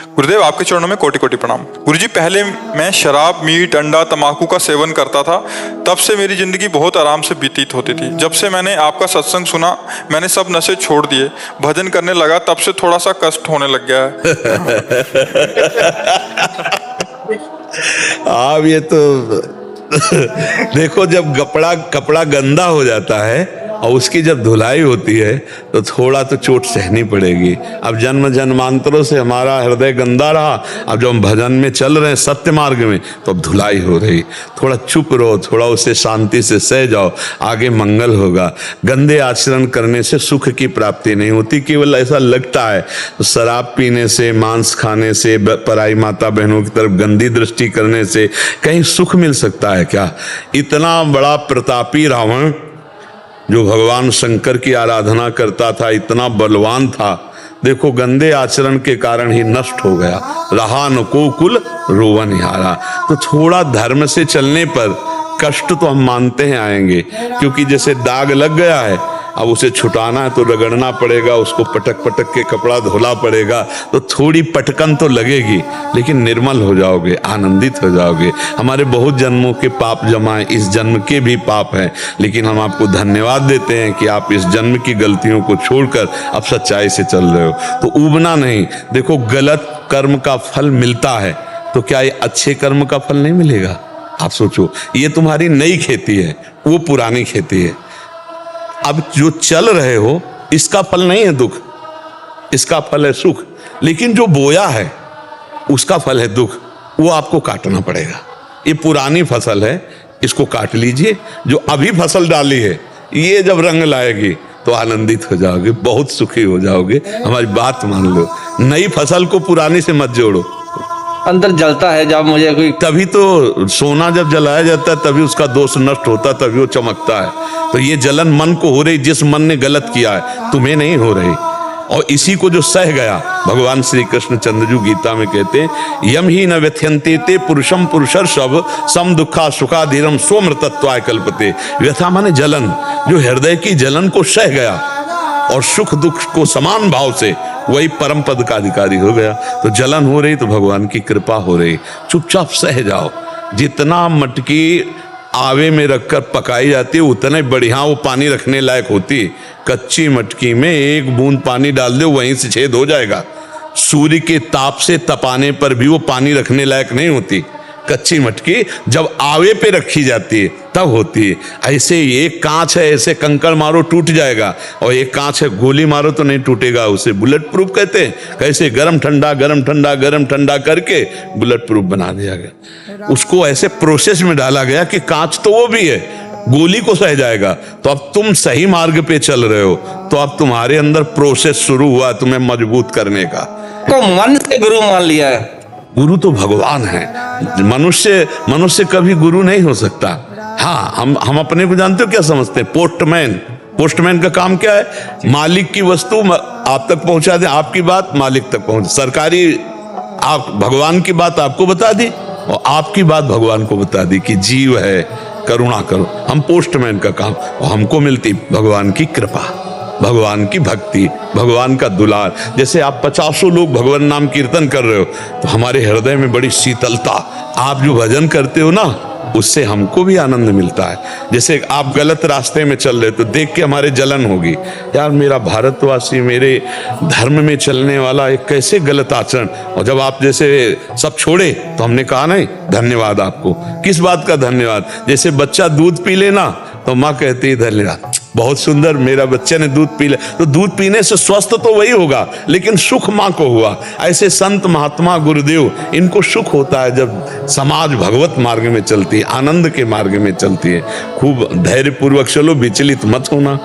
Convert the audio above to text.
गुरुदेव, आपके चरणों में कोटि कोटि प्रणाम। गुरुजी, पहले मैं शराब, मीट, अंडा, तंबाकू का सेवन करता था। तब से मेरी जिंदगी बहुत आराम से व्यतीत होती थी। जब से मैंने आपका सत्संग सुना, मैंने सब नशे छोड़ दिए, भजन करने लगा, तब से थोड़ा सा कष्ट होने लग गया है। आप ये तो देखो, जब कपड़ा गंदा हो जाता है और उसकी जब धुलाई होती है तो थोड़ा तो चोट सहनी पड़ेगी। अब जन्म जन्मांतरों से हमारा हृदय गंदा रहा, अब जब हम भजन में चल रहे हैं, सत्य मार्ग में, तो अब धुलाई हो रही। थोड़ा चुप रहो, थोड़ा उसे शांति से सह जाओ, आगे मंगल होगा। गंदे आचरण करने से सुख की प्राप्ति नहीं होती, केवल ऐसा लगता है। तो शराब पीने से, मांस खाने से, पराई माता बहनों की तरफ गंदी दृष्टि करने से कहीं सुख मिल सकता है क्या? इतना बड़ा प्रतापी रावण जो भगवान शंकर की आराधना करता था, इतना बलवान था, देखो गंदे आचरण के कारण ही नष्ट हो गया। रहा न को कुल रोवन हारा। तो थोड़ा धर्म से चलने पर कष्ट तो हम मानते हैं आएंगे, क्योंकि जैसे दाग लग गया है, अब उसे छुटाना है तो रगड़ना पड़ेगा, उसको पटक पटक के कपड़ा धोना पड़ेगा, तो थोड़ी पटकन तो लगेगी, लेकिन निर्मल हो जाओगे, आनंदित हो जाओगे। हमारे बहुत जन्मों के पाप जमा है, इस जन्म के भी पाप हैं, लेकिन हम आपको धन्यवाद देते हैं कि आप इस जन्म की गलतियों को छोड़कर अब सच्चाई से चल रहे हो। तो ऊबना नहीं। देखो, गलत कर्म का फल मिलता है, तो क्या ये अच्छे कर्म का फल नहीं मिलेगा? आप सोचो, ये तुम्हारी नई खेती है, वो पुरानी खेती है। अब जो चल रहे हो, इसका फल नहीं है दुख, इसका फल है सुख। लेकिन जो बोया है उसका फल है दुख, वो आपको काटना पड़ेगा। ये पुरानी फसल है, इसको काट लीजिए। जो अभी फसल डाली है, ये जब रंग लाएगी तो आनंदित हो जाओगे, बहुत सुखी हो जाओगे। हमारी बात मान लो, नई फसल को पुरानी से मत जोड़ो। अंदर जलता है जब मुझे कोई, तभी तो सोना जब जलाया जाता है तभी उसका दोष नष्ट होता है, तभी वो चमकता है। तो ये जलन मन को हो रही, जिस मन ने गलत किया है, तुम्हें नहीं हो रही। और इसी को जो सह गया, भगवान श्री कृष्ण चंद्रजू गीता में कहते हैं, यम ही न व्यथ्यंते ते पुरुषम पुरुषर सब सम दुखा सुखा धीरम सोमृतत्वाय कल्पते। व्यथा माने जलन, जो हृदय की जलन को सह गया और सुख दुख को समान भाव से, वही परम पद का अधिकारी हो गया। तो जलन हो रही तो भगवान की कृपा हो रही, चुपचाप सह जाओ। जितना मटकी आवे में रखकर पकाई जाती है, उतना ही बढ़िया वो पानी रखने लायक होती। कच्ची मटकी में एक बूंद पानी डाल दो, वहीं से छेद हो जाएगा। सूर्य के ताप से तपाने पर भी वो पानी रखने लायक नहीं होती। कच्ची मटकी जब आवे पे रखी जाती है तब होती है। ऐसे एक कांच है, ऐसे कंकड़ मारो टूट जाएगा, और एक कांच है, गोली मारो तो नहीं टूटेगा। उसे बुलेट प्रूफ कहते हैं। कैसे गरम ठंडा गरम ठंडा गरम ठंडा करके बुलेट प्रूफ बना दिया गया। उसको ऐसे प्रोसेस में डाला गया कि कांच तो वो भी है, गोली को सह जाएगा। तो अब तुम सही मार्ग पे चल रहे हो, तो अब तुम्हारे अंदर प्रोसेस शुरू हुआ तुम्हें मजबूत करने का। को मन से गुरु मान लिया है। गुरु तो भगवान है, मनुष्य कभी गुरु नहीं हो सकता। हाँ, हम अपने को जानते हो क्या समझते हैं? पोस्टमैन का काम क्या है? मालिक की वस्तु आप तक पहुंचा दे, आपकी बात मालिक तक पहुंच। सरकारी, आप भगवान की बात आपको बता दी और आपकी बात भगवान को बता दी कि जीव है, करुणा करो। हम पोस्टमैन का काम, और हमको मिलती भगवान की कृपा, भगवान की भक्ति, भगवान का दुलार। जैसे आप 50 लोग भगवान नाम कीर्तन कर रहे हो, तो हमारे हृदय में बड़ी शीतलता। आप जो भजन करते हो ना, उससे हमको भी आनंद मिलता है। जैसे आप गलत रास्ते में चल रहे तो देख के हमारे जलन होगी, यार मेरा भारतवासी, मेरे धर्म में चलने वाला एक कैसे गलत आचरण। और जब आप जैसे सब छोड़े तो हमने कहा नहीं धन्यवाद आपको। किस बात का धन्यवाद? जैसे बच्चा दूध पी लेना तो माँ कहती है धन्यवाद, बहुत सुंदर मेरा बच्चे ने दूध पी लिया। तो दूध पीने से स्वस्थ तो वही होगा, लेकिन सुख माँ को हुआ। ऐसे संत महात्मा गुरुदेव, इनको सुख होता है जब समाज भगवत मार्ग में चलती है, आनंद के मार्ग में चलती है। खूब धैर्य पूर्वक चलो, विचलित मत होना।